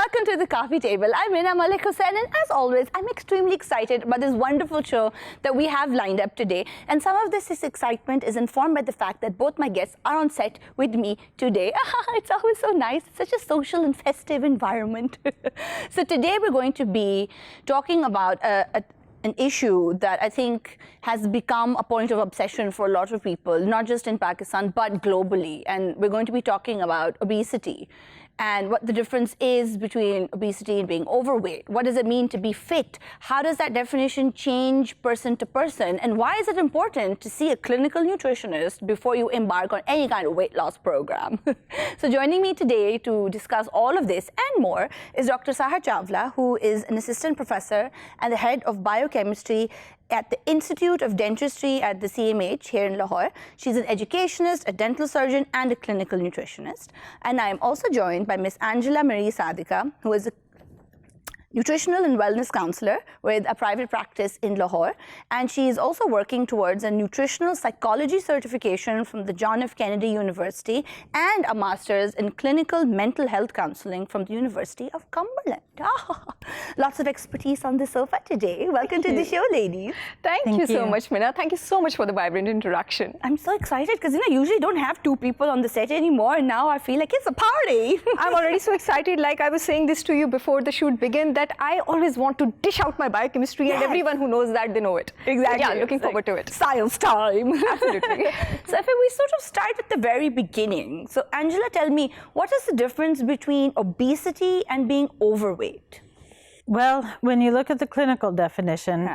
welcome to the coffee table. I'm Mina Malik Hussain, and as always, I'm extremely excited about this wonderful show that we have lined up today. And some of this excitement is informed by the fact that both my guests are on set with me today. It's always so nice. It's such a social and festive environment. So today we're going to be talking about an issue that I think has become a point of obsession for a lot of people, not just in Pakistan, but globally. And we're going to be talking about obesity and what the difference is between obesity and being overweight. What does it mean to be fit? How does that definition change person to person? And why is it important to see a clinical nutritionist before you embark on any kind of weight loss program? So joining me today to discuss all of this and more is Dr. Chawla, who is an assistant professor and the head of biochemistry at the Institute of Dentistry at the CMH here in Lahore. She's an educationist, a dental surgeon, and a clinical nutritionist. And I am also joined by Miss Angela Marie Sadiqua, who is a nutritional and wellness counselor with a private practice in Lahore. And she is also working towards a nutritional psychology certification from the John F. Kennedy University and a master's in clinical mental health counseling from the University of Cumberland. Lots of expertise on the sofa today. Welcome to the show, ladies. Thank you so much, Mina. Thank you so much for the vibrant introduction. I'm so excited because, you know, usually don't have two people on the set anymore. And now I feel like it's a party. I'm already so excited. Like I was saying this to you before the shoot began, that I always want to dish out my biochemistry, and everyone who knows that, they know it. Exactly. Yeah, looking forward to it. Science time. Absolutely. So if we sort of start at the very beginning. So Angela, tell me, what is the difference between obesity and being overweight? Well, when you look at the clinical definition,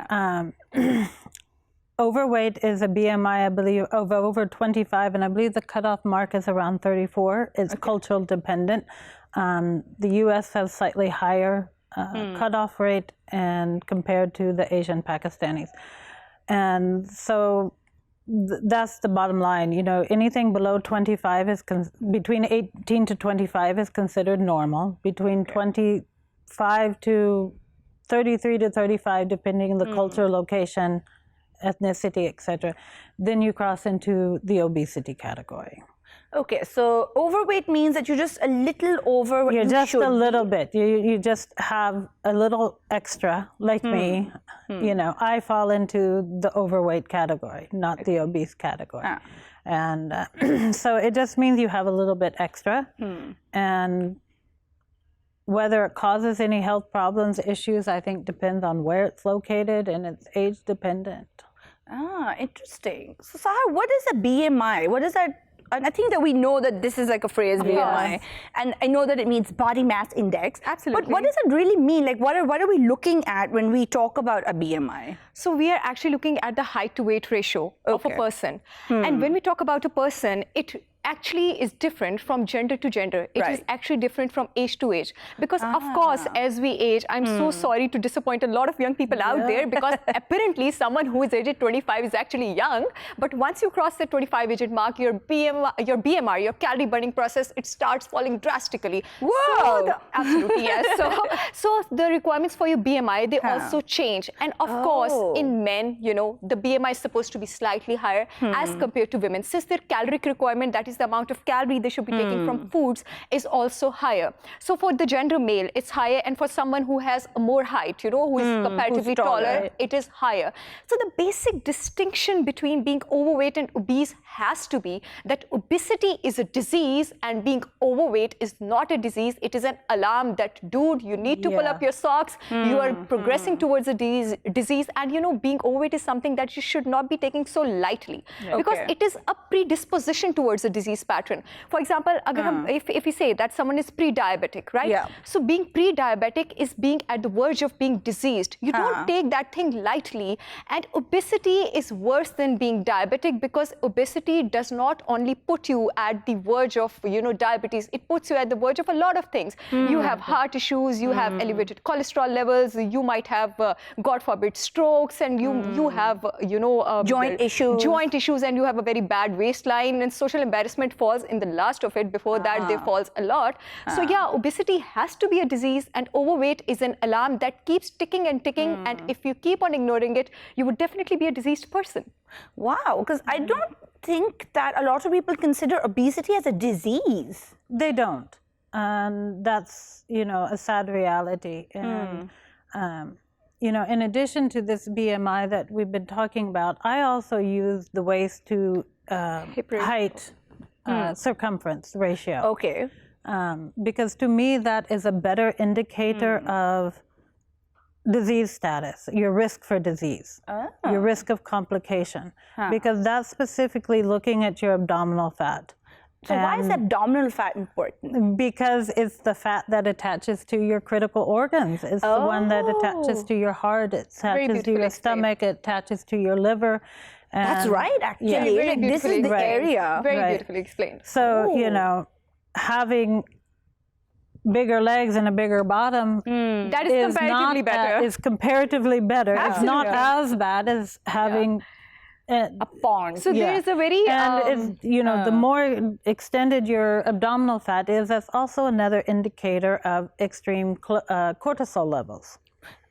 overweight is a BMI, I believe, of over 25, and I believe the cutoff mark is around 34. It's cultural dependent. The U.S. has slightly higher cutoff rate and compared to the Asian Pakistanis. And so that's the bottom line. You know, anything below 25 is, between 18 to 25 is considered normal. Between 25 to 33 to 35, depending on the culture, location, ethnicity, etc. Then you cross into the obesity category. Okay, so overweight means that you're just a little over what you're you just should a little be. bit. You just have a little extra, like me. You know, I fall into the overweight category, not the obese category. And so it just means you have a little bit extra. And whether it causes any health problems, issues, I think depends on where it's located, and it's age dependent. Interesting. So Sahar, what is a BMI? What is that? And I think that we know that this is like a phrase, BMI, and I know that it means body mass index. Absolutely. But what does it really mean? Like, what are we looking at when we talk about a BMI? So we are actually looking at the height to weight ratio of a person. And when we talk about a person, it actually is different from gender to gender. It is actually different from age to age. Because of course, as we age, I'm so sorry to disappoint a lot of young people out there, because apparently someone who is aged 25 is actually young. But once you cross the 25 age mark, your BMR, your calorie burning process, it starts falling drastically. Whoa! So absolutely, yes. So the requirements for your BMI, they also change. And of course, in men, you know, the BMI is supposed to be slightly higher as compared to women. Since their caloric requirement, that is the amount of calorie they should be taking from foods, is also higher. So for the gender male, it's higher, and for someone who has more height, you know, who is comparatively taller, it is higher. So the basic distinction between being overweight and obese has to be that obesity is a disease and being overweight is not a disease. It is an alarm that, dude, you need to pull up your socks. You are progressing towards a disease, and you know, being overweight is something that you should not be taking so lightly, because it is a predisposition towards a disease pattern. For example, if we say that someone is pre-diabetic, right? So being pre-diabetic is being at the verge of being diseased. You don't take that thing lightly. And obesity is worse than being diabetic, because obesity does not only put you at the verge of, you know, diabetes, it puts you at the verge of a lot of things. You have heart issues, you have elevated cholesterol levels, you might have, God forbid, strokes, and you have, you know, joint issues, and you have a very bad waistline, and social embarrassment falls in the last of it. Before that, there falls a lot. So yeah, obesity has to be a disease, and overweight is an alarm that keeps ticking and ticking. And if you keep on ignoring it, you would definitely be a diseased person. Wow, because I don't think that a lot of people consider obesity as a disease. They don't. and that's, a sad reality. And, in addition to this BMI that we've been talking about, I also use the waist to height circumference ratio. Okay. Because to me, that is a better indicator of disease status, your risk for disease, your risk of complication, because that's specifically looking at your abdominal fat. So why is abdominal fat important? Because it's the fat that attaches to your critical organs. It's the one that attaches to your heart, it attaches to your stomach, it attaches to your liver. That's right, actually. Yeah, Like, this is the area. Very beautifully explained. So, having bigger legs and a bigger bottom that is comparatively better. Is comparatively better. It's not as bad as having a pond. So there is a very and the more extended your abdominal fat is, that's also another indicator of extreme cortisol levels.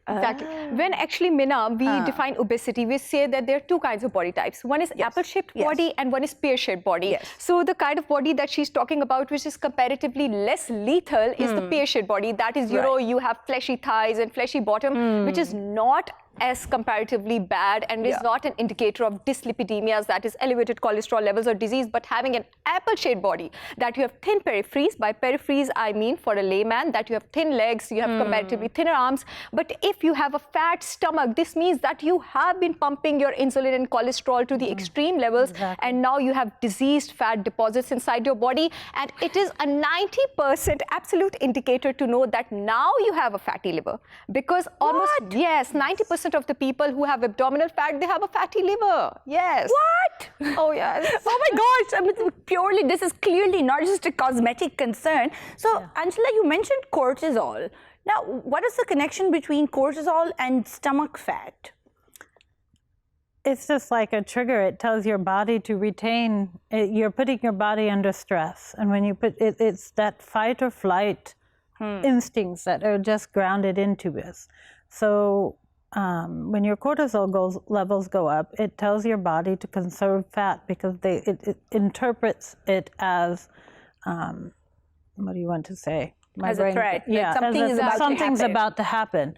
Exactly. When actually, Mina, we define obesity, we say that there are two kinds of body types. One is apple-shaped body and one is pear-shaped body. So the kind of body that she's talking about, which is comparatively less lethal, is the pear-shaped body. That is, you have fleshy thighs and fleshy bottom, which is not as comparatively bad and is not an indicator of dyslipidemias, that is elevated cholesterol levels or disease, but having an apple-shaped body, that you have thin peripheries. By peripheries, I mean, for a layman, that you have thin legs, you have comparatively thinner arms. But if you have a fat stomach, this means that you have been pumping your insulin and cholesterol to the extreme levels, and now you have diseased fat deposits inside your body. And it is a 90% absolute indicator to know that now you have a fatty liver. Because almost, 90% of the people who have abdominal fat, they have a fatty liver. Yes. What? Oh, yes. Oh my gosh. I mean, purely, this is clearly not just a cosmetic concern. So, Angela, you mentioned cortisol. Now, what is the connection between cortisol and stomach fat? It's just like a trigger. It tells your body to retain, you're putting your body under stress. And when you put it's that fight or flight instincts that are just grounded into us. So when your cortisol levels go up, it tells your body to conserve fat because it interprets it as, what do you want to say? As a threat. Yeah, something's about to happen.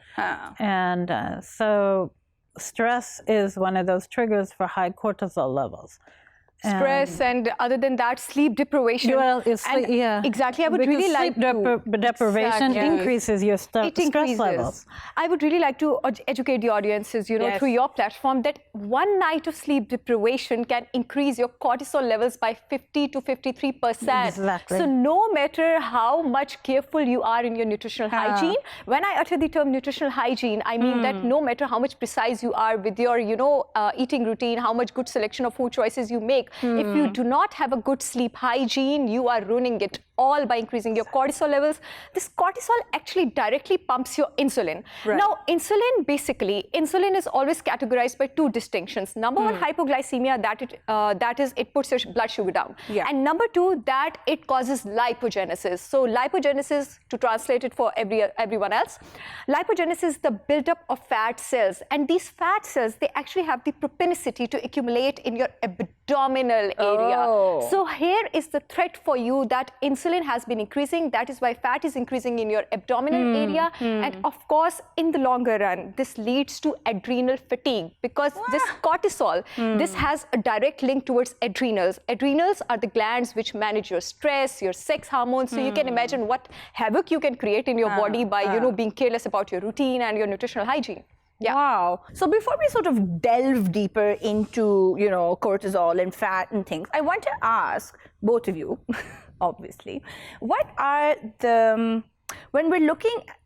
And so stress is one of those triggers for high cortisol levels. Stress and other than that, sleep deprivation. Well, exactly. I would because really like deprivation increases your stress levels. I would really like to educate the audiences, through your platform, that one night of sleep deprivation can increase your cortisol levels by 50 to 53%. Exactly. So no matter how much careful you are in your nutritional hygiene, when I utter the term nutritional hygiene, I mean that no matter how much precise you are with your, eating routine, how much good selection of food choices you make, if you do not have a good sleep hygiene, you are ruining it all by increasing your cortisol levels. This cortisol actually directly pumps your insulin. Right. Now, insulin is always categorized by two distinctions. Number one, hypoglycemia, that is, it puts your blood sugar down. Yeah. And number two, that it causes lipogenesis. So lipogenesis, to translate it for everyone else, lipogenesis is the buildup of fat cells. And these fat cells, they actually have the propensity to accumulate in your abdominal area. So here is the threat for you, that insulin has been increasing. That is why fat is increasing in your abdominal area. And of course, in the longer run, this leads to adrenal fatigue, because this cortisol, this has a direct link towards adrenals. Adrenals are the glands which manage your stress, your sex hormones. So you can imagine what havoc you can create in your body by, being careless about your routine and your nutritional hygiene. Yeah. Wow. So before we sort of delve deeper into, cortisol and fat and things, I want to ask both of you, obviously, what are when we're looking at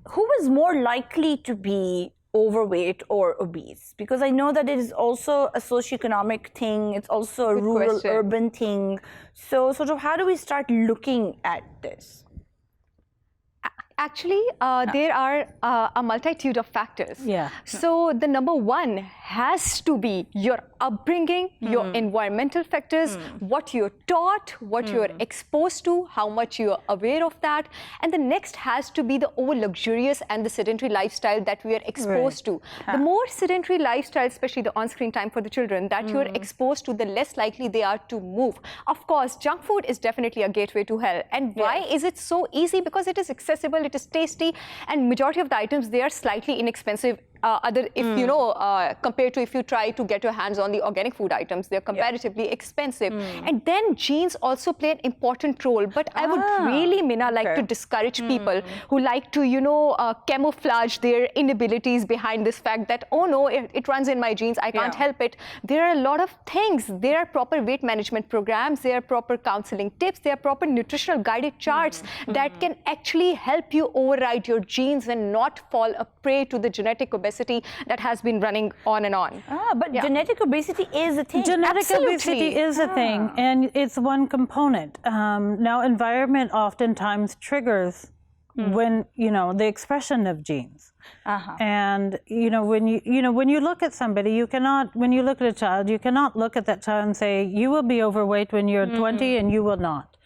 who is more likely to be overweight or obese? Because I know that it is also a socioeconomic thing. It's also a rural-urban thing. So sort of how do we start looking at this? Actually, there are a multitude of factors. Yeah. So the number one has to be your upbringing, your environmental factors, what you're taught, what you're exposed to, how much you're aware of that. And the next has to be the over luxurious and the sedentary lifestyle that we are exposed to. The more sedentary lifestyle, especially the on-screen time for the children, that you're exposed to, the less likely they are to move. Of course, junk food is definitely a gateway to hell. And why is it so easy? Because it is accessible, it is tasty, and majority of the items, they are slightly inexpensive. Compared to if you try to get your hands on the organic food items, they're comparatively expensive. And then genes also play an important role. But I would really, Mina, like to discourage people who like to, camouflage their inabilities behind this fact that, oh no, it runs in my genes, I can't help it. There are a lot of things. There are proper weight management programs, there are proper counseling tips, there are proper nutritional guided charts that can actually help you override your genes and not fall a prey to the genetic obesity that has been running on and on. But genetic obesity is a thing. Genetic obesity is a thing, and it's one component. Now, environment oftentimes triggers when the expression of genes. And when you look at somebody, when you look at a child, you cannot look at that child and say you will be overweight when you're 20 and you will not.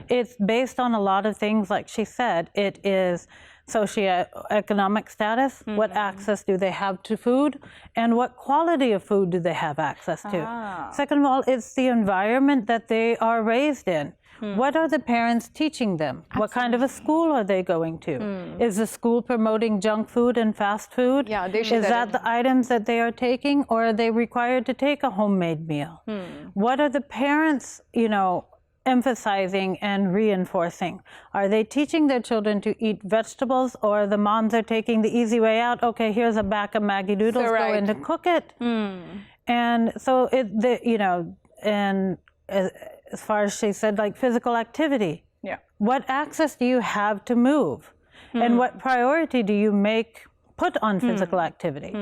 It's based on a lot of things, like she said. It is socioeconomic status, what access do they have to food, and what quality of food do they have access to. Second of all, it's the environment that they are raised in. What are the parents teaching them? What kind of a school are they going to? Is the school promoting junk food and fast food? Is that the items that they are taking, or are they required to take a homemade meal? What are the parents, emphasizing and reinforcing? Are they teaching their children to eat vegetables, or the moms are taking the easy way out? Okay, here's a bag of Maggi noodles, go in to cook it. And so as far as she said, like physical activity. What access do you have to move? And what priority do you put on physical activity?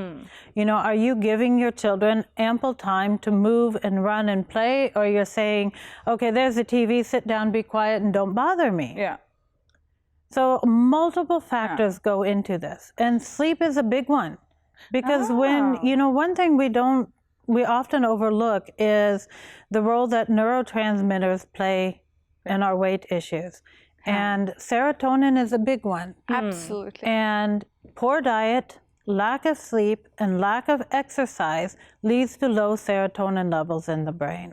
Are you giving your children ample time to move and run and play, or you're saying, okay, there's the TV, sit down, be quiet, and don't bother me? So multiple factors go into this, and sleep is a big one, because one thing we often overlook is the role that neurotransmitters play in our weight issues. And serotonin is a big one. Absolutely. And poor diet, lack of sleep, and lack of exercise leads to low serotonin levels in the brain.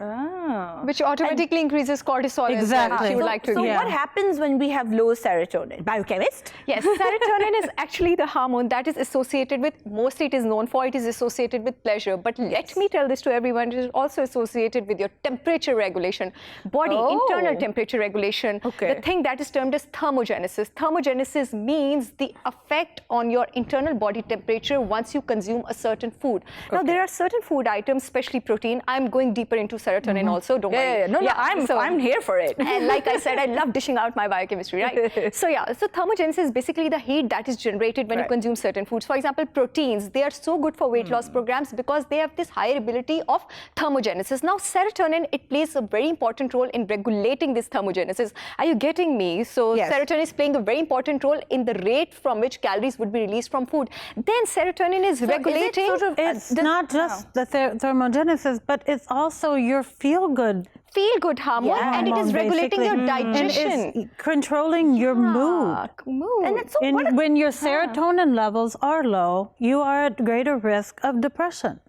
Which automatically increases cortisol. Exactly. As well, if you would like to. So what happens when we have low serotonin? Biochemist? Yes, serotonin is actually the hormone that is associated with, mostly it is known for, it is associated with pleasure. But let me tell this to everyone, it is also associated with your temperature regulation, body internal temperature regulation, the thing that is termed as thermogenesis. Thermogenesis means the effect on your internal body temperature once you consume a certain food. Now, there are certain food items, especially protein. I'm going deeper into serotonin also, don't worry. I'm here for it. And like I said, I love dishing out my biochemistry, right? So thermogenesis is basically the heat that is generated when you consume certain foods. For example, proteins, they are so good for weight loss programs because they have this higher ability of thermogenesis. Now, serotonin, it plays a very important role in regulating this thermogenesis. Are you getting me? So serotonin is playing a very important role in the rate from which calories would be released from food. Then serotonin is regulating. It's not just the thermogenesis, but it's also your feel-good hormone, and it is regulating your digestion. And it's controlling your mood. And it's so when your serotonin levels are low, you are at greater risk of depression.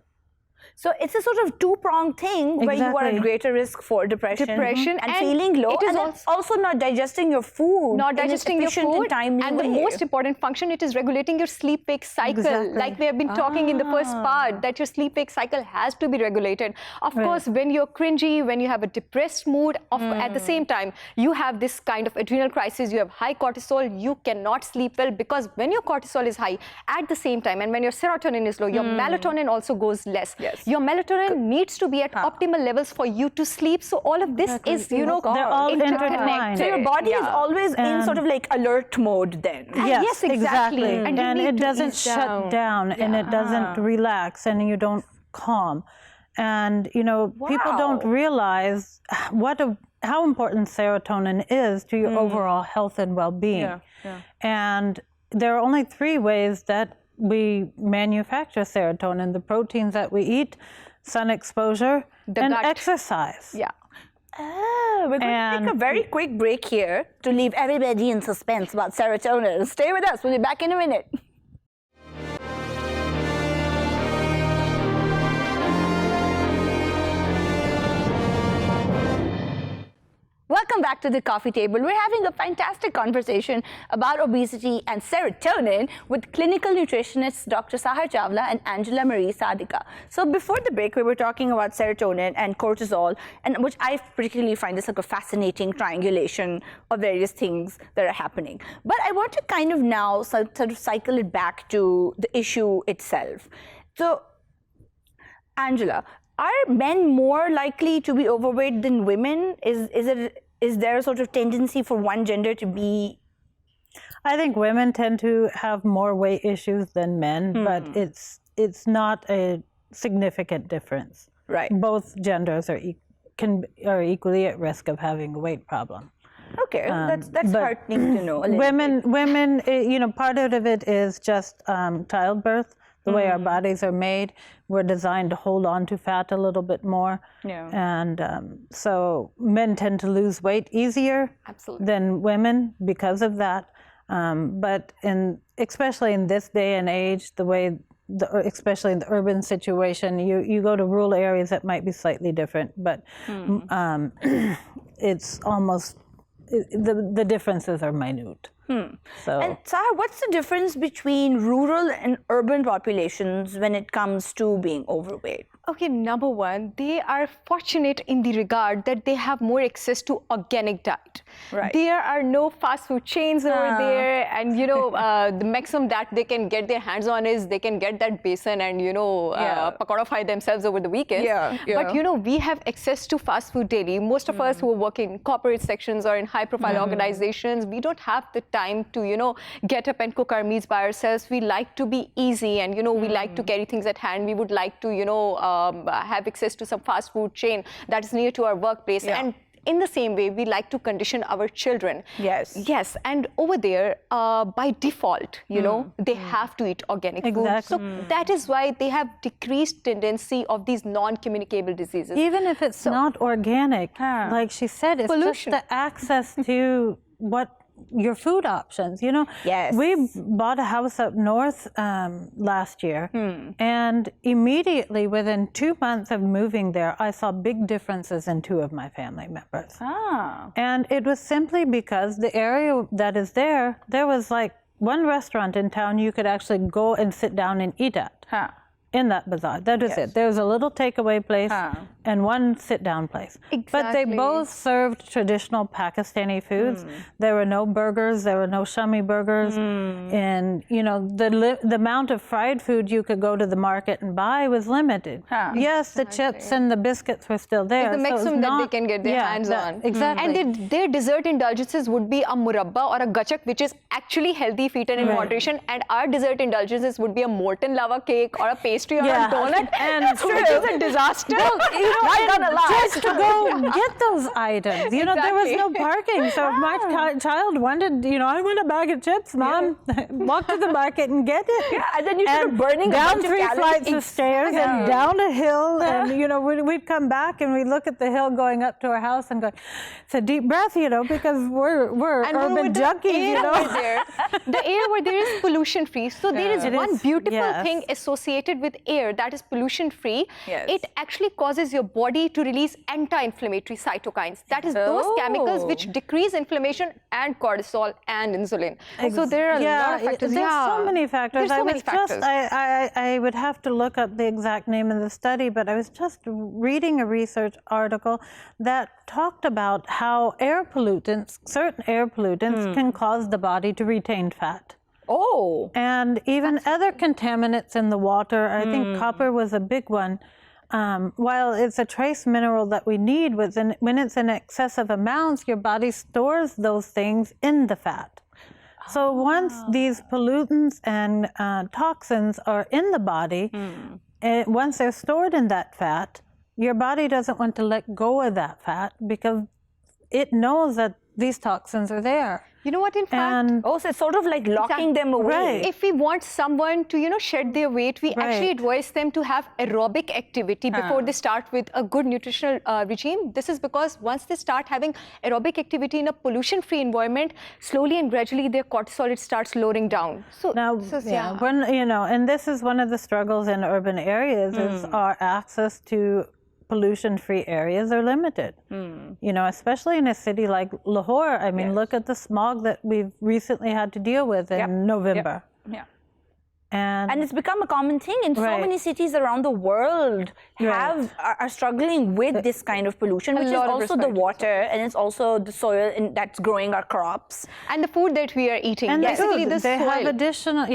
So it's a sort of two-pronged thing where you are at greater risk for depression and feeling low, and also not digesting your food. Not digesting your food, and the most important function, it is regulating your sleep-wake cycle. Like we have been talking in the first part, that your sleep-wake cycle has to be regulated. Of course, when you're cringy, when you have a depressed mood, at the same time, you have this kind of adrenal crisis, you have high cortisol, you cannot sleep well, because when your cortisol is high, at the same time, and when your serotonin is low, your melatonin also goes less. Your melatonin needs to be at optimal levels for you to sleep. So all of this is, they're all intertwined. So your body is always in sort of like alert mode then. Yes, exactly. And it doesn't shut down, and it doesn't relax, and you don't calm. And, you know, people don't realize how important serotonin is to your overall health and well-being. And there are only 3 ways that we manufacture serotonin: the proteins that we eat, sun exposure, and gut. exercise. Yeah. We're going to take a very quick break here to leave everybody in suspense about serotonin. Stay with us. We'll be back in a minute. Welcome back to the coffee table. We're having a fantastic conversation about obesity and serotonin with clinical nutritionists Dr. Sahar Chawla and Angela Marie Sadiqua. So before the break, we were talking about serotonin and cortisol, and which I particularly find this like a fascinating triangulation of various things that are happening. But I want to kind of now sort of cycle it back to the issue itself. So, Angela, are men more likely to be overweight than women? Is there a sort of tendency for one gender to be? I think women tend to have more weight issues than men, but it's not a significant difference. Right. Both genders are equally at risk of having a weight problem. Okay, that's heartening to know. Women, you know, part of it is just childbirth. The way our bodies are made, we're designed to hold on to fat a little bit more. Yeah. And so men tend to lose weight easier than women because of that. But especially in this day and age, especially in the urban situation, you go to rural areas that might be slightly different, but it's almost, the differences are minute. So. And Sahar, what's the difference between rural and urban populations when it comes to being overweight? Okay, number one, they are fortunate in the regard that they have more access to organic diet. Right. There are no fast food chains over there, and you know the maximum that they can get their hands on is they can get that basin and pakoda fry themselves over the weekend. But you know, we have access to fast food daily. Most of us who work in corporate sections or in high-profile organizations, we don't have the time to get up and cook our meals by ourselves. We like to be easy, and we like to carry things at hand. We would like to have access to some fast food chain that is near to our workplace. And in the same way, we like to condition our children. Yes. And over there, by default, they have to eat organic food. So that is why they have decreased tendency of these non-communicable diseases. Even if it's not organic, like she said, it's pollution. Just the access to your food options. We bought a house up north last year, and immediately within 2 months of moving there, I saw big differences in 2 of my family members. And it was simply because the area that is there was like one restaurant in town you could actually go and sit down and eat at. In that bazaar. That was it. There was a little takeaway place and one sit-down place. But they both served traditional Pakistani foods. There were no burgers. There were no shami burgers. And, the amount of fried food you could go to the market and buy was limited. Yes, the chips and the biscuits were still there. It's the maximum that they can get their hands on. Exactly. And their dessert indulgences would be a murabba or a gachak, which is actually healthy, eaten in moderation. And our dessert indulgences would be a molten lava cake or a pastry or a donut, and which is a disaster. Just to go get those items. There was no parking. So if my child wanted, I want a bag of chips, Mom, walk to the market and get it. And then you start burning down a bunch 3 of flights of stairs and down a hill. And, we'd come back and we look at the hill going up to our house and go, it's a deep breath, because we're urban junkies, The air where there is pollution free. So there is one beautiful thing associated with air that is pollution free. It actually causes your body to release anti-inflammatory cytokines. That is those chemicals which decrease inflammation and cortisol and insulin. So there are a lot of factors. There's so many factors. I would have to look up the exact name of the study, but I was just reading a research article that talked about how certain air pollutants can cause the body to retain fat. And even other contaminants in the water. I think copper was a big one. While it's a trace mineral that we need, when it's in excessive amounts, your body stores those things in the fat. So once these pollutants and toxins are in the body, once they're stored in that fat, your body doesn't want to let go of that fat because it knows that these toxins are there. You know what, in fact, And Oh, so it's sort of like locking them away. Right. if we want someone to, shed their weight, we actually Right. advise them to have aerobic activity before they start with a good nutritional regime. This is because once they start having aerobic activity in a pollution-free environment, slowly and gradually their cortisol, it starts lowering down. So now, when, and this is one of the struggles in urban areas is our access to pollution-free areas are limited. Especially in a city like Lahore. I mean, look at the smog that we've recently had to deal with in November. Yeah. And it's become a common thing in so many cities around the world are struggling with this kind of pollution, which is also the water and it's also the soil that's growing our crops. And the food that we are eating. And basically the they soil. have additional,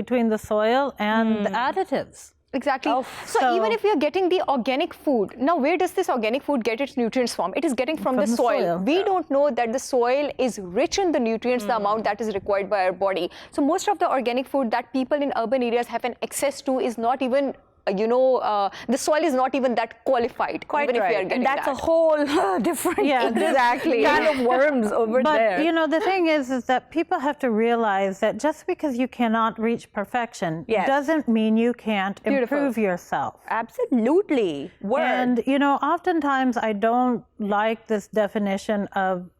between the soil and the additives. Exactly. So even if we are getting the organic food, now where does this organic food get its nutrients from? It is getting from the soil. We don't know that the soil is rich in the nutrients, the amount that is required by our body. So most of the organic food that people in urban areas have an access to is not even the soil is not even that qualified. Quite even right. If we are getting and that's that. a whole different kind of worms over there. But, the thing is that people have to realize that just because you cannot reach perfection doesn't mean you can't improve yourself. Absolutely. Word. And, oftentimes I don't like this definition of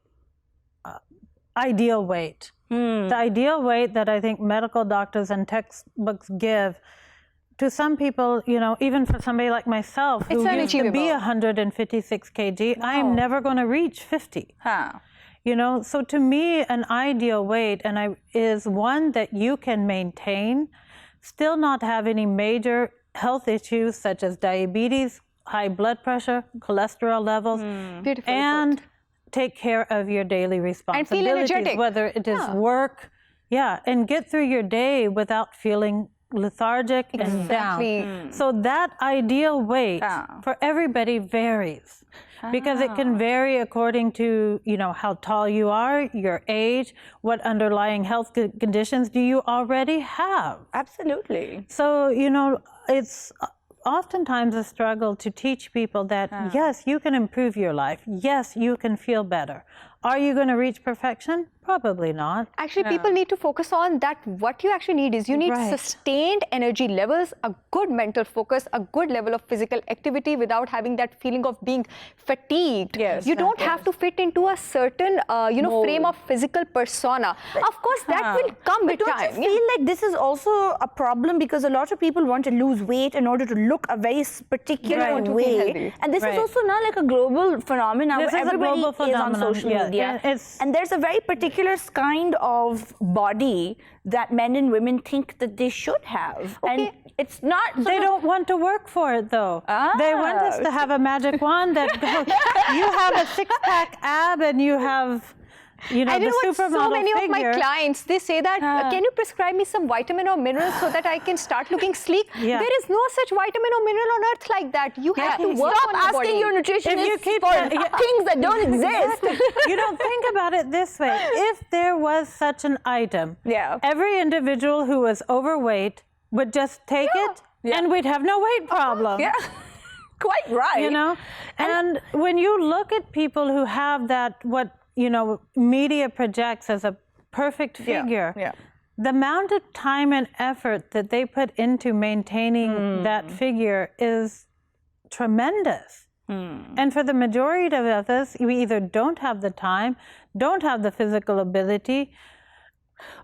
ideal weight. The ideal weight that I think medical doctors and textbooks give to some people, even for somebody like myself who used to be 156 kg, I am never going to reach 50. So to me, an ideal weight is one that you can maintain, still not have any major health issues such as diabetes, high blood pressure, cholesterol levels, and take care of your daily responsibilities, energetic. whether it is work, and get through your day without feeling lethargic and down. So that ideal weight for everybody varies because it can vary according to, how tall you are, your age, what underlying health conditions do you already have. Absolutely. So, it's oftentimes a struggle to teach people that, yes, you can improve your life. Yes, you can feel better. Are you going to reach perfection? Probably not. Actually, people need to focus on that. What you actually need is you need sustained energy levels, a good mental focus, a good level of physical activity without having that feeling of being fatigued. You don't have to fit into a certain, frame of physical persona. Of course, that will come with time. Don't you feel like this is also a problem because a lot of people want to lose weight in order to look a very particular way. And this is also now like a global phenomenon where everybody is on social media. And there's a very particular kind of body that men and women think that they should have. And it's not... They don't want to work for it, though. They want us to have a magic wand that goes, you have a six-pack ab and you have... I know what so many of my clients, they say that, can you prescribe me some vitamin or minerals so that I can start looking sleek? There is no such vitamin or mineral on earth like that. You have to work on your body. Stop asking your nutritionist for things that don't exist. Think about it this way. If there was such an item, every individual who was overweight would just take it and we'd have no weight problem. Quite right. And when you look at people who have that, what media projects as a perfect figure, the amount of time and effort that they put into maintaining that figure is tremendous. And for the majority of us, we either don't have the time, don't have the physical ability,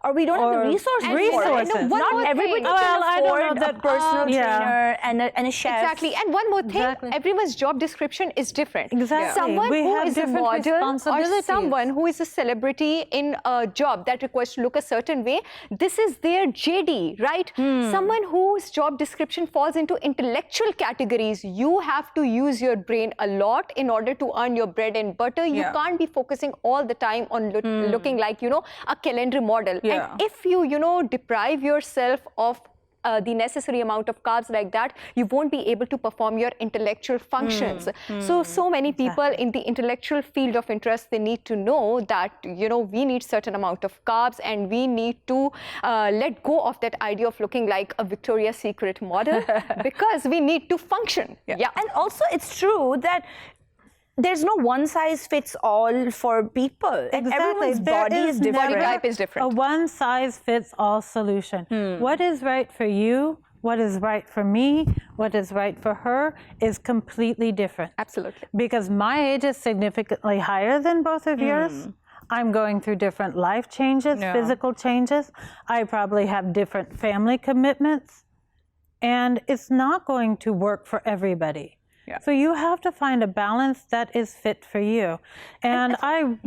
or we don't have the resources. Not everybody can afford a personal trainer and a chef. Exactly. And one more thing, everyone's job description is different. Exactly. Someone who is a model or someone who is a celebrity in a job that requires to look a certain way, this is their JD, right? Someone whose job description falls into intellectual categories, you have to use your brain a lot in order to earn your bread and butter. You can't be focusing all the time on looking like, a calendar model. And if you, deprive yourself of the necessary amount of carbs like that, you won't be able to perform your intellectual functions. So many people in the intellectual field of interest, they need to know that, we need certain amount of carbs, and we need to let go of that idea of looking like a Victoria's Secret model because we need to function. Yeah. And also it's true that there's no one size fits all for people. And everyone's body is different. Body type is different. A one size fits all solution. What is right for you, what is right for me, what is right for her is completely different. Absolutely. Because my age is significantly higher than both of yours. I'm going through different life changes, physical changes. I probably have different family commitments. And it's not going to work for everybody. Yeah. So you have to find a balance that is fit for you. And I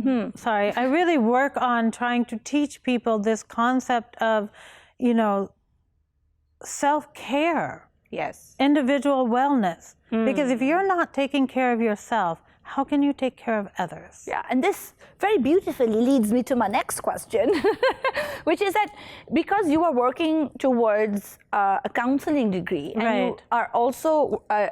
really work on trying to teach people this concept of, self-care. Yes. Individual wellness. Because if you're not taking care of yourself, how can you take care of others? Yeah, and this very beautifully leads me to my next question, which is that because you are working towards a counseling degree and you are also a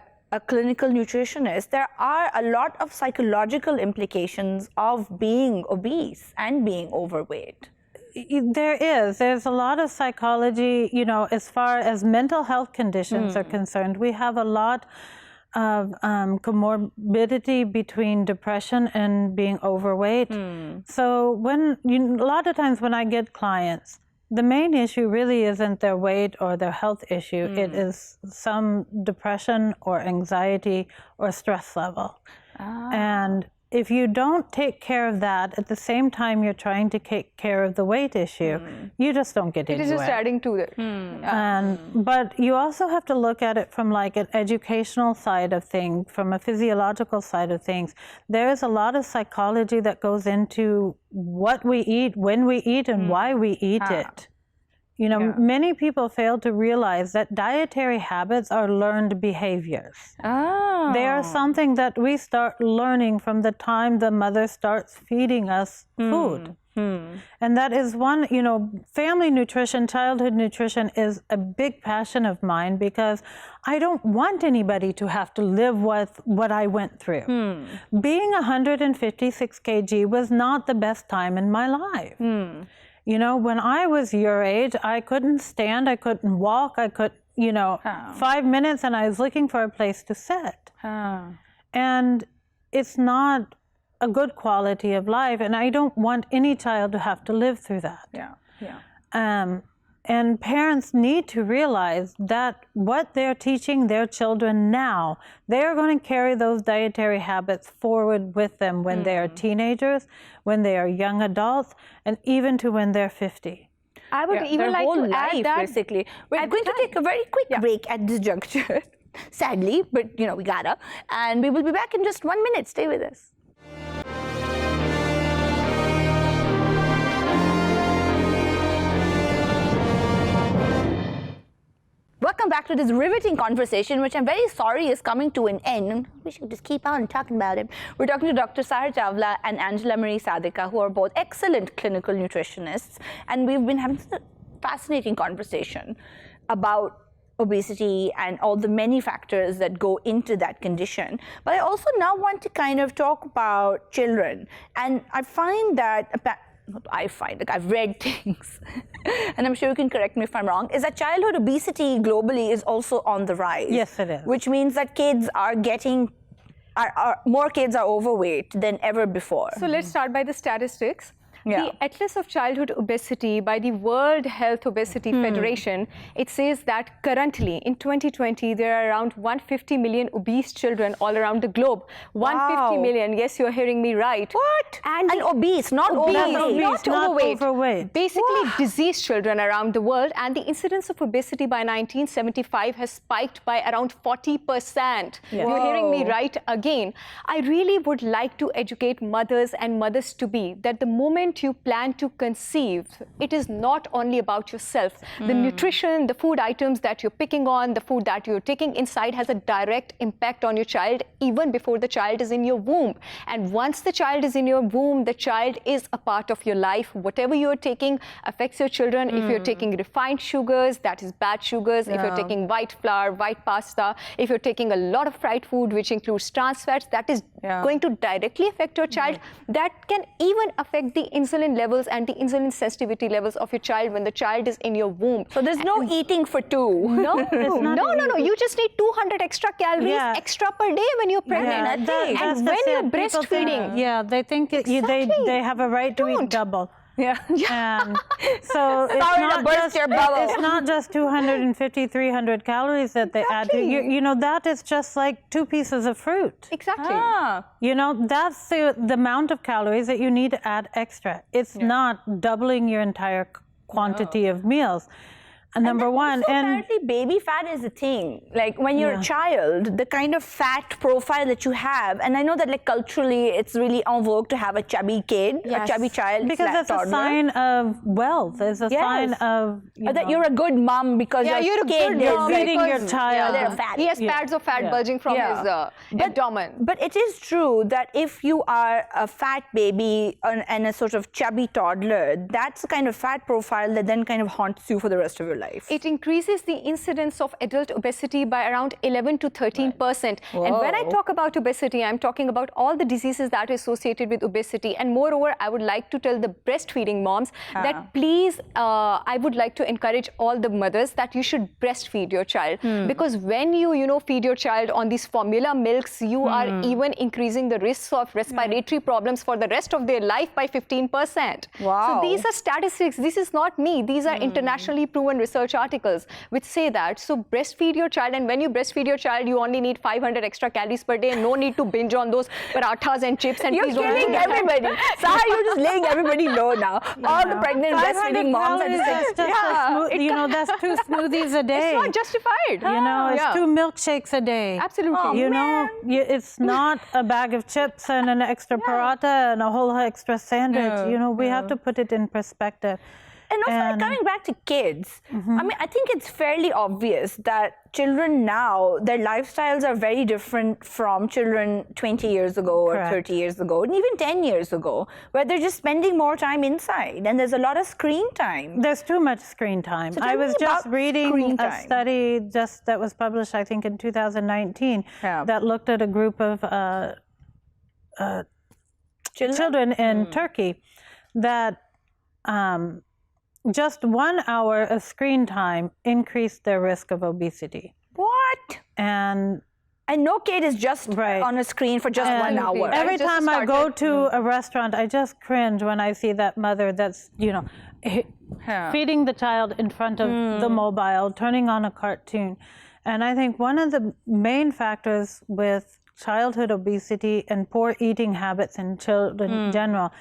clinical nutritionist, there are a lot of psychological implications of being obese and being overweight. There's a lot of psychology, as far as mental health conditions are concerned. We have a lot of comorbidity between depression and being overweight. So a lot of times when I get clients, the main issue really isn't their weight or their health issue. It is some depression or anxiety or stress level. And if you don't take care of that at the same time you're trying to take care of the weight issue, you just don't get into it. It is just adding to it. But you also have to look at it from like an educational side of things, from a physiological side of things. There is a lot of psychology that goes into what we eat, when we eat, and why we eat it. Many people fail to realize that dietary habits are learned behaviors. They are something that we start learning from the time the mother starts feeding us food. And that is one, family nutrition, childhood nutrition is a big passion of mine because I don't want anybody to have to live with what I went through. Being 156 kg was not the best time in my life. When I was your age, I couldn't stand, I couldn't walk, I could, 5 minutes and I was looking for a place to sit. And it's not a good quality of life, and I don't want any child to have to live through that. And parents need to realize that what they're teaching their children now, they're going to carry those dietary habits forward with them when they are teenagers, when they are young adults, and even to when they're 50. I would even like to add that. Basically. We're going to take a very quick break at this juncture, sadly, but we gotta. And we will be back in just 1 minute. Stay with us. Welcome back to this riveting conversation, which I'm very sorry is coming to an end. We should just keep on talking about it. We're talking to Dr. Sahar Chawla and Angela Marie Sadiqua, who are both excellent clinical nutritionists. And we've been having a fascinating conversation about obesity and all the many factors that go into that condition. But I also now want to kind of talk about children. And I find that I've read things, and I'm sure you can correct me if I'm wrong, is that childhood obesity globally is also on the rise. Yes, it is. Which means that kids are more kids are overweight than ever before. So let's start by the statistics. The Atlas of Childhood Obesity by the World Health Obesity Federation, it says that currently in 2020, there are around 150 million obese children all around the globe. 150 million, yes, you're hearing me right. What? And obese, not overweight. Basically diseased children around the world, and the incidence of obesity by 1975 has spiked by around 40%. You're hearing me right again. I really would like to educate mothers and mothers-to-be that the moment moment you plan to conceive, it is not only about yourself. The nutrition, the food items that you're picking on, the food that you're taking inside has a direct impact on your child even before the child is in your womb. And once the child is in your womb, the child is a part of your life. Whatever you're taking affects your children. If you're taking refined sugars, that is bad sugars. If you're taking white flour, white pasta, if you're taking a lot of fried food, which includes trans fats, that is going to directly affect your child. That can even affect the insulin levels and the insulin sensitivity levels of your child when the child is in your womb. So there's no eating for two. No. You just need 200 extra calories extra per day when you're pregnant. And when you're breastfeeding. They think they have a right to eat double. Yeah. And so it's not just 250, 300 calories that they add to you know, that is just like 2 pieces of fruit. Exactly. You know, that's the amount of calories that you need to add extra. It's not doubling your entire quantity of meals. Number one, and apparently baby fat is a thing. Like when you're a child, the kind of fat profile that you have, and I know that like culturally it's really en vogue to have a chubby kid, a chubby child, because it's a sign of wealth. It's a sign of that you're a good mom because you're a good mom feeding your child. He has pads of fat bulging from his abdomen. But it is true that if you are a fat baby and a sort of chubby toddler, that's the kind of fat profile that then kind of haunts you for the rest of your life. It increases the incidence of adult obesity by around 11 to 13%. And when I talk about obesity, I'm talking about all the diseases that are associated with obesity. And moreover, I would like to tell the breastfeeding moms that please, I would like to encourage all the mothers that you should breastfeed your child. Because when you feed your child on these formula milks, you are even increasing the risks of respiratory problems for the rest of their life by 15%. Wow. So these are statistics. This is not me. These are internationally proven research articles which say that. So breastfeed your child, and when you breastfeed your child, you only need 500 extra calories per day, and no need to binge on those parathas and chips. And you're killing everybody. Saha, you're just laying everybody low now. All the pregnant breastfeeding moms are just you know, that's 2 smoothies a day. It's not justified. You know, it's 2 milkshakes a day. Absolutely. You know, it's not a bag of chips and an extra paratha and a whole extra sandwich. You know, we have to put it in perspective. And also, coming back to kids, I mean, I think it's fairly obvious that children now, their lifestyles are very different from children 20 years ago or 30 years ago, and even 10 years ago, where they're just spending more time inside, and there's a lot of screen time. There's too much screen time. So I was just reading a study that was published, I think, in 2019, that looked at a group of children in Turkey that just 1 hour of screen time increased their risk of obesity. What? And no kid is just on a screen for just 1 hour. Every time I go to a restaurant, I just cringe when I see that mother that's, you know, feeding the child in front of the mobile, turning on a cartoon. And I think one of the main factors with childhood obesity and poor eating habits in children in general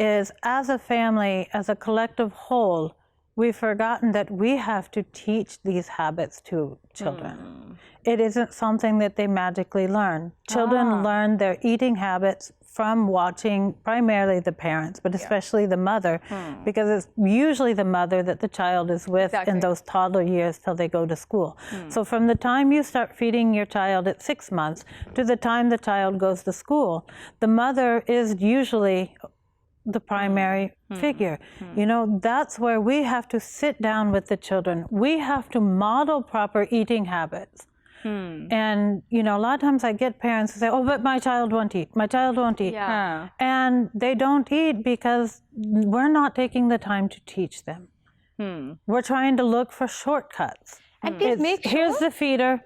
is, as a family, as a collective whole, we've forgotten that we have to teach these habits to children. It isn't something that they magically learn. Children learn their eating habits from watching primarily the parents, but especially the mother, because it's usually the mother that the child is with in those toddler years till they go to school. So from the time you start feeding your child at 6 months to the time the child goes to school, the mother is usually the primary figure. You know, that's where we have to sit down with the children. We have to model proper eating habits. And, you know, a lot of times I get parents who say, oh, but my child won't eat. My child won't eat. And they don't eat because we're not taking the time to teach them. We're trying to look for shortcuts. And please make sure. Here's the feeder.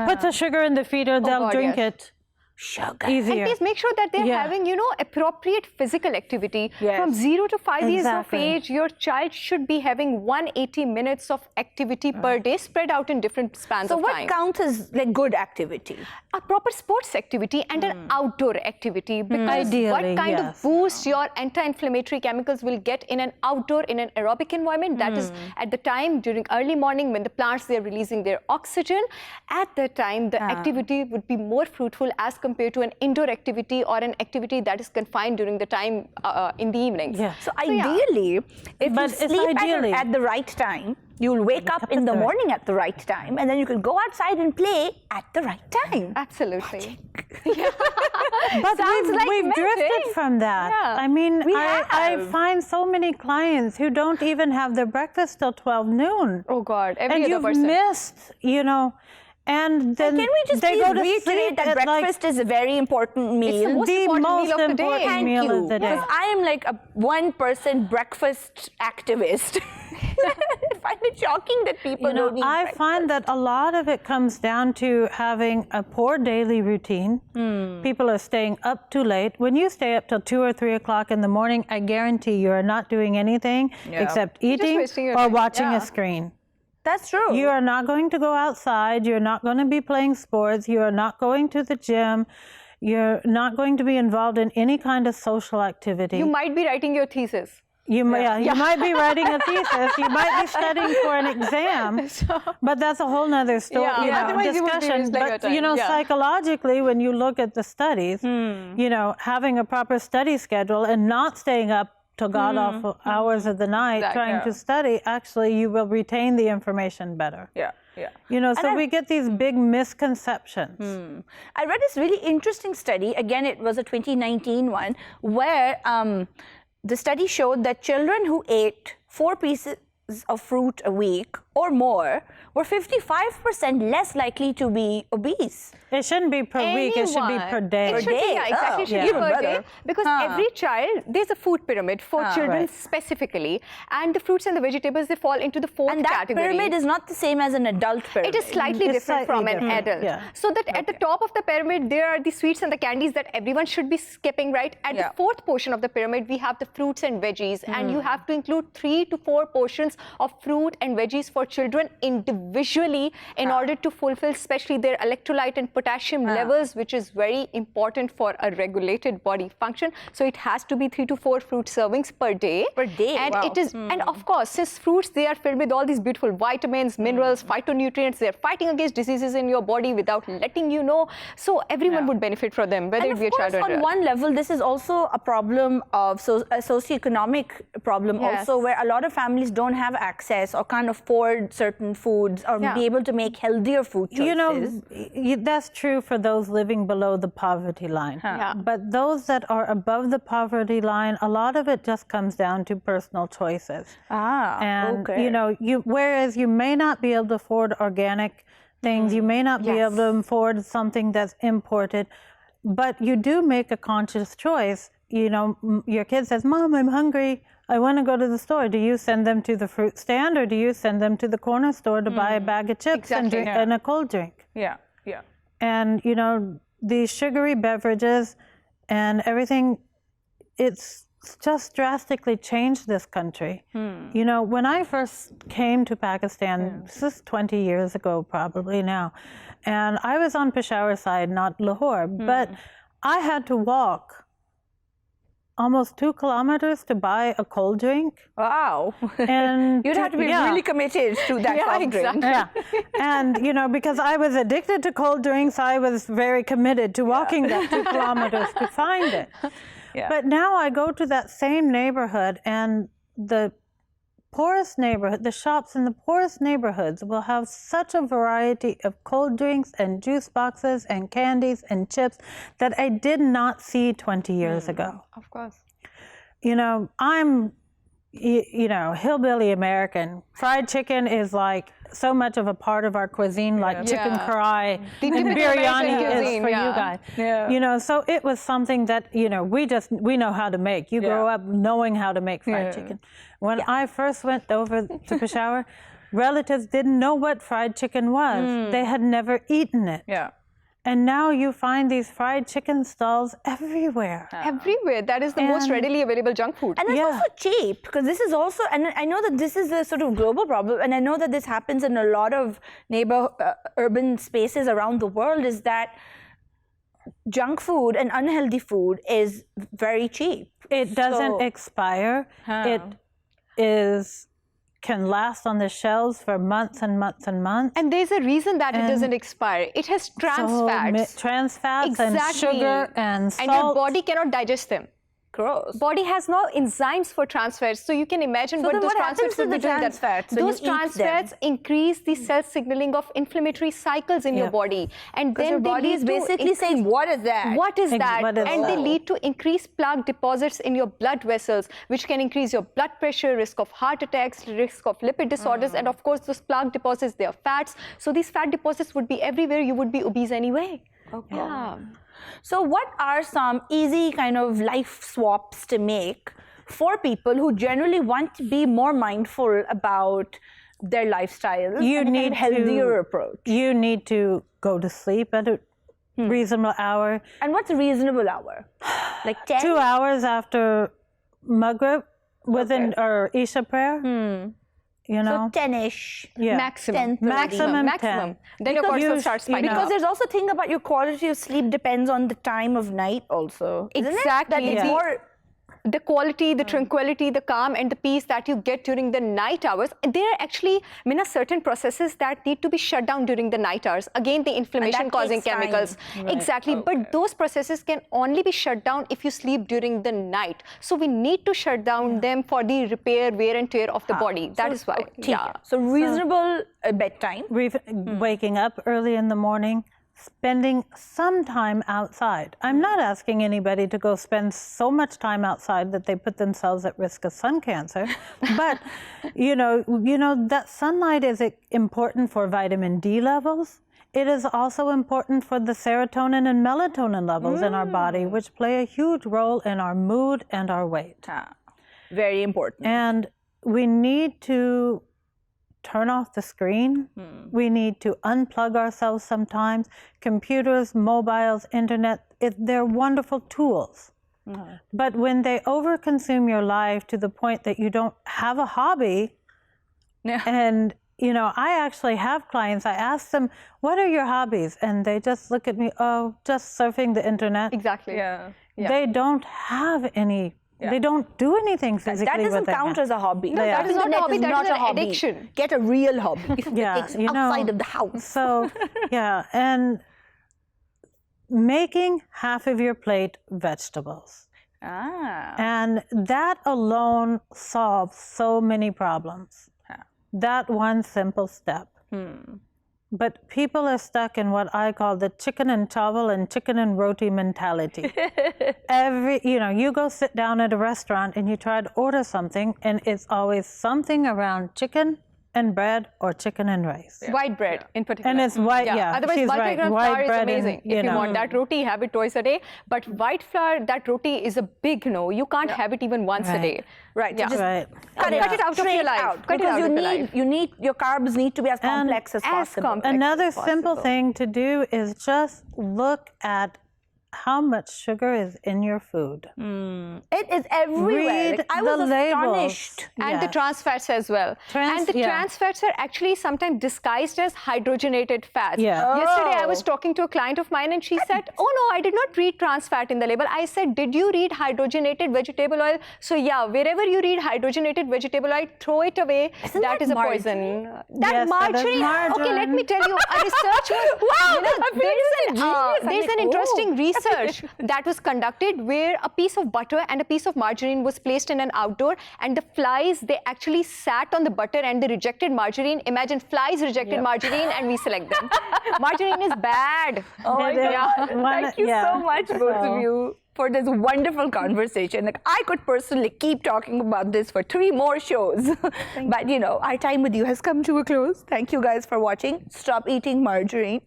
Put the sugar in the feeder, they'll drink it. Sugar. Easier. And please make sure that they're having, you know, appropriate physical activity. From 0 to 5 years of age, your child should be having 180 minutes of activity per day, spread out in different spans of time. So what counts as like good activity? A proper sports activity and an outdoor activity, because Ideally, what kind of boost your anti-inflammatory chemicals will get in an outdoor, in an aerobic environment, that is at the time during early morning when the plants, they're releasing their oxygen. At the time, the activity would be more fruitful as compared compared to an indoor activity or an activity that is confined during the time in the evenings. Yeah. So ideally, if you sleep at the right time, you'll wake up in the morning at the right time, and then you can go outside and play at the right time. Absolutely. But we've drifted from that. Yeah. I mean, I find so many clients who don't even have their breakfast till 12 noon. Oh God, every And other person. you've missed, you know, and then Can we just they please go to reiterate sleep that at breakfast is a very important meal? the most the important most meal of the day. important Thank meal you, of the day. because I am like a 1% breakfast activist. I find it shocking that people You know, don't eat I breakfast. find that a lot of it comes down to having a poor daily routine. People are staying up too late. When you stay up till 2 or 3 o'clock in the morning, I guarantee you are not doing anything except eating wasting your or time. watching a screen. That's true. You are not going to go outside. You're not going to be playing sports. You are not going to the gym. You're not going to be involved in any kind of social activity. You might be writing your thesis. You might be writing a thesis. You might be studying for an exam, but that's a whole nother story, Otherwise you would be discussion. wasting your But you know, time. psychologically, when you look at the studies, you know, having a proper study schedule and not staying up till god awful hours of the night trying to study, actually, you will retain the information better. Yeah. You know, so we get these big misconceptions. I read this really interesting study. Again, it was a 2019 one, where the study showed that children who ate 4 pieces of fruit a week or more were 55% less likely to be obese. It shouldn't be per week, it should be per day. It should be, day. exactly. It should Oh, be even per day. better. Because every child, there's a food pyramid for children Right. specifically. And the fruits and the vegetables, they fall into the fourth And that category. pyramid is not the same as an adult pyramid. It is slightly It's different slightly from an different, adult. yeah. So that at the top of the pyramid, there are the sweets and the candies that everyone should be skipping, right? At the fourth portion of the pyramid, we have the fruits and veggies. And you have to include 3 to 4 portions of fruit and veggies for children individually in order to fulfill especially their electrolyte and potassium levels, which is very important for a regulated body function. So it has to be 3 to 4 fruit servings per day. Per day, And wow. it is, and of course, since fruits, they are filled with all these beautiful vitamins, minerals, phytonutrients. They're fighting against diseases in your body without letting you know. So everyone would benefit from them, whether And it be a of course, child or on adult. one level, this is also a problem of a socioeconomic problem also, where a lot of families don't have access or can't afford certain foods or be able to make healthier food choices. You know, that's true for those living below the poverty line. But those that are above the poverty line, a lot of it just comes down to personal choices. And, you know, whereas you may not be able to afford organic things, you may not be able to afford something that's imported, but you do make a conscious choice. You know, your kid says, "Mom, I'm hungry. I want to go to the store." Do you send them to the fruit stand, or do you send them to the corner store to buy a bag of chips and a cold drink? Yeah. And, you know, these sugary beverages and everything, it's just drastically changed this country. You know, when I first came to Pakistan, this is 20 years ago probably now, and I was on Peshawar side, not Lahore, but I had to walk almost 2 kilometers to buy a cold drink. Wow. And You'd have to be really committed to that soft drink. Yeah. And, you know, because I was addicted to cold drinks, I was very committed to walking that 2 kilometers to find it. But now I go to that same neighborhood, and the poorest neighborhood, the shops in the poorest neighborhoods will have such a variety of cold drinks and juice boxes and candies and chips that I did not see 20 years ago. Of course. You know, I'm, you know, hillbilly American. Fried chicken is like so much of a part of our cuisine, like chicken karai and biryani is for you guys. You know, so it was something that, you know, we know how to make. You grow up knowing how to make fried chicken. When I first went over to Peshawar, relatives didn't know what fried chicken was. They had never eaten it. And now you find these fried chicken stalls everywhere. Everywhere. That is the most readily available junk food. And it's also cheap, because this is also, and I know that this is a sort of global problem, and I know that this happens in a lot of urban spaces around the world, is that junk food and unhealthy food is very cheap. It doesn't expire. It is can last on the shelves for months and months and months. And there's a reason that it doesn't expire. It has trans fats. Trans fats and sugar and salt. And your body cannot digest them. Gross. Body has no enzymes for trans fats, so you can imagine what those trans fats will be doing. Those trans fats increase the cell signaling of inflammatory cycles in your body, and then your body is basically saying, "What is that? What is that?" And they lead to increased plaque deposits in your blood vessels, which can increase your blood pressure, risk of heart attacks, risk of lipid disorders, and of course, those plaque deposits, they are fats. So these fat deposits would be everywhere. You would be obese anyway. Okay. Yeah. So what are some easy kind of life swaps to make for people who generally want to be more mindful about their lifestyle and a healthier approach? You need to go to sleep at a reasonable hour. And what's a reasonable hour? Like 10? 2 hours after Maghrib within our Isha prayer. You know? So 10-ish. Yeah. Maximum. 10, Maximum. Then your cortisol starts spiking Because there's also a thing about your quality of sleep depends on the time of night also. Exactly. That more the quality, the tranquility, the calm and the peace that you get during the night hours. There are actually, Mina, certain processes that need to be shut down during the night hours. Again, the inflammation causing chemicals. Right. Exactly. Okay. But those processes can only be shut down if you sleep during the night. So we need to shut down them for the repair, wear and tear of the body. That is why. So reasonable bedtime. Waking up early in the morning. Spending some time outside. I'm not asking anybody to go spend so much time outside that they put themselves at risk of sun cancer, but you know that sunlight is important for vitamin D levels. It is also important for the serotonin and melatonin levels in our body, which play a huge role in our mood and our weight. Very important. And we need to turn off the screen. We need to unplug ourselves sometimes. Computers, mobiles, internet, they're wonderful tools. But when they overconsume your life to the point that you don't have a hobby, and you know, I actually have clients, I ask them, what are your hobbies? And they just look at me, oh, just surfing the internet. Exactly. They don't have any. They don't do anything physically. That doesn't count as a hobby. No, that is not a hobby. That is an addiction. Get a real hobby. It's outside of the house. So, and making half of your plate vegetables. And that alone solves so many problems. That one simple step. But people are stuck in what I call the chicken and chawla and chicken and roti mentality. You go sit down at a restaurant and you try to order something and it's always something around chicken and bread or chicken and rice. White bread in particular. And it's white, Otherwise, she's right. multigrain White flour bread is amazing. If you want that roti, have it twice a day. But white flour, that roti is a big no. You can't have it even once a day. Right. Yeah. Just cut it out of your life. Because your carbs need to be as complex as possible. Another simple thing to do is just look at how much sugar is in your food. It is everywhere. I was astonished. And the trans fats as well. Trans fats are actually sometimes disguised as hydrogenated fats. Yesterday I was talking to a client of mine and she said, oh no, I did not read trans fat in the label. I said, did you read hydrogenated vegetable oil? So wherever you read hydrogenated vegetable oil, throw it away. That is a poison. That margarine. Okay, let me tell you, a research was, there's an interesting research that was conducted where a piece of butter and a piece of margarine was placed in an outdoor and the flies, they actually sat on the butter and they rejected margarine. Imagine flies rejected margarine and we select them. Margarine is bad. Oh my God. Thank you so much, both of you, for this wonderful conversation. Like, I could personally keep talking about this for 3 more shows. But our time with you has come to a close. Thank you guys for watching. Stop eating margarine.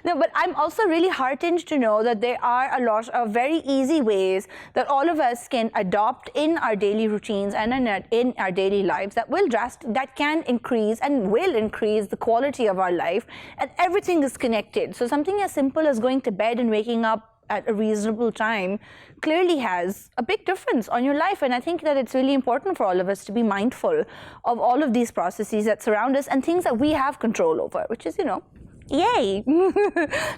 No, but I'm also really heartened to know that there are a lot of very easy ways that all of us can adopt in our daily routines and in our daily lives that can increase and will increase the quality of our life. And everything is connected. So something as simple as going to bed and waking up at a reasonable time clearly has a big difference on your life. And I think that it's really important for all of us to be mindful of all of these processes that surround us and things that we have control over, which is, yay!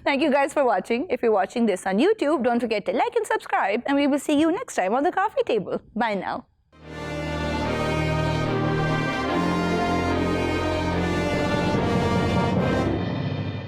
Thank you guys for watching. If you're watching this on YouTube, don't forget to like and subscribe, and we will see you next time on The Coffee Table. Bye now.